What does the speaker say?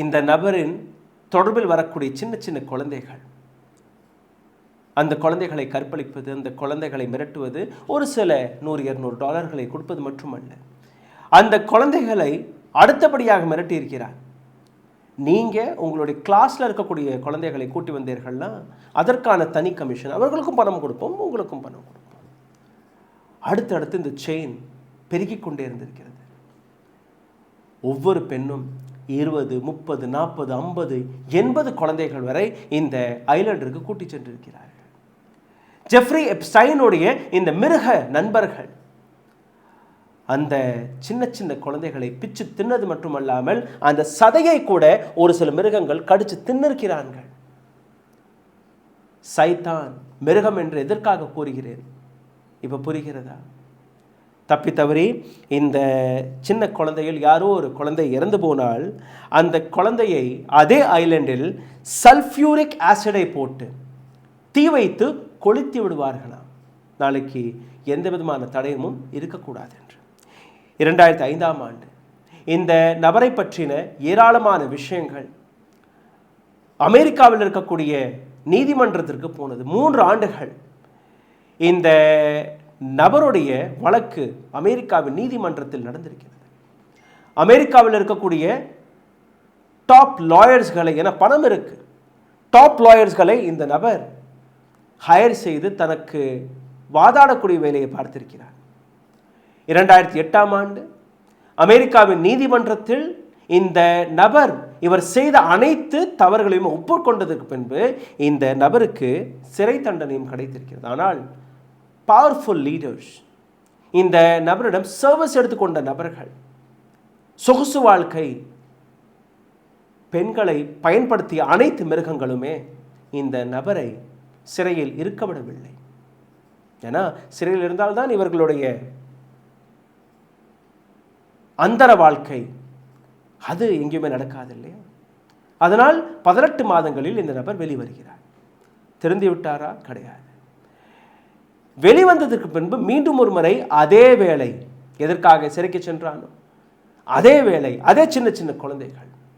இந்த நபரின் தொடர்பில் வரக்கூடிய சின்ன சின்ன குழந்தைகள், அந்த குழந்தைகளை கற்பழிப்பது, அந்த குழந்தைகளை மிரட்டுவது, ஒரு சில $100-200 கொடுப்பது மட்டுமல்ல, அந்த குழந்தைகளை அடுத்தபடியாக மிரட்டி இருக்கிறார். நீங்கள் உங்களுடைய கிளாஸில் இருக்கக்கூடிய குழந்தைகளை கூட்டி வந்தீர்கள்னா அதற்கான தனி கமிஷன், அவர்களுக்கும் பணம் கொடுப்போம், உங்களுக்கும் பணம் கொடுப்போம். அடுத்தடுத்து இந்த செயின் பெருகிக் கொண்டே இருந்திருக்கிறது. ஒவ்வொரு பெண்ணும் 20, 30, 40, 50, 80 குழந்தைகள் வரை இந்த ஐலண்டிற்கு கூட்டி சென்றிருக்கிறார்கள். ஜெஃப்ரி எப்ஸ்டைனுடைய இந்த மிருக நண்பர்கள் அந்த சின்ன சின்ன குழந்தைகளை பிச்சு தின்னது மட்டுமல்லாமல் அந்த சதையை கூட ஒரு சில மிருகங்கள் கடிச்சு தின்னிருக்கிறார்கள். சைத்தான் மிருகம் என்று எதற்காக கூறுகிறேன் இப்ப புரிகிறதா? தப்பி தவறி இந்த சின்ன குழந்தையில் யாரோ ஒரு குழந்தை இறந்து போனால் அந்த குழந்தையை அதே ஐலண்டில் சல்ஃபியூரிக் ஆசிடை போட்டு தீ வைத்து கொளுத்தி விடுவார்களாம். நாளைக்கு எந்த விதமான தடயமும் இருக்கக்கூடாது என்று. 2005ஆம் ஆண்டு இந்த நபரை பற்றின ஏராளமான விஷயங்கள் அமெரிக்காவில் இருக்கக்கூடிய நீதிமன்றத்திற்கு போனது. 3 ஆண்டுகள் இந்த நபருடைய வழக்கு அமெரிக்காவின் நீதிமன்றத்தில் நடந்திருக்கிறது. அமெரிக்காவில் இருக்கக்கூடிய டாப் லாயர்ஸ்களை, என பணம் இருக்கு, டாப் லாயர்ஸ்களை இந்த நபர் ஹயர் செய்து தனக்கு வாதாடக்கூடிய வேலையை பார்த்திருக்கிறார். 2008ஆம் ஆண்டு அமெரிக்காவின் நீதிமன்றத்தில் இந்த நபர் இவர் செய்த அனைத்து தவறுகளையும் ஒப்புக்கொண்டதற்கு பின்பு இந்த நபருக்கு சிறை தண்டனையும் கிடைத்திருக்கிறது. ஆனால் பவர்ஃபுல் லீடர்ஸ், இந்த நபரிடம் சர்வீஸ் எடுத்துக்கொண்ட நபர்கள், சொகுசு வாழ்க்கை பெண்களை பயன்படுத்திய அனைத்து மிருகங்களுமே இந்த நபரை சிறையில் இருக்க விடவில்லை. ஏன்னா சிறையில் இருந்தால்தான் இவர்களுடைய அந்தர வாழ்க்கை அது எங்கேயுமே நடக்காது இல்லையா? அதனால் 18 மாதங்களில் இந்த நபர் வெளிவருகிறார். திருந்தி விட்டாரா? கிடையாது. வெளிவந்ததற்கு பின்பு மீண்டும் ஒரு முறை அதே வேலை, எதற்காக சிறைக்கு சென்றானோ அதே வேலை, அதே சின்ன சின்ன குழந்தைகள்.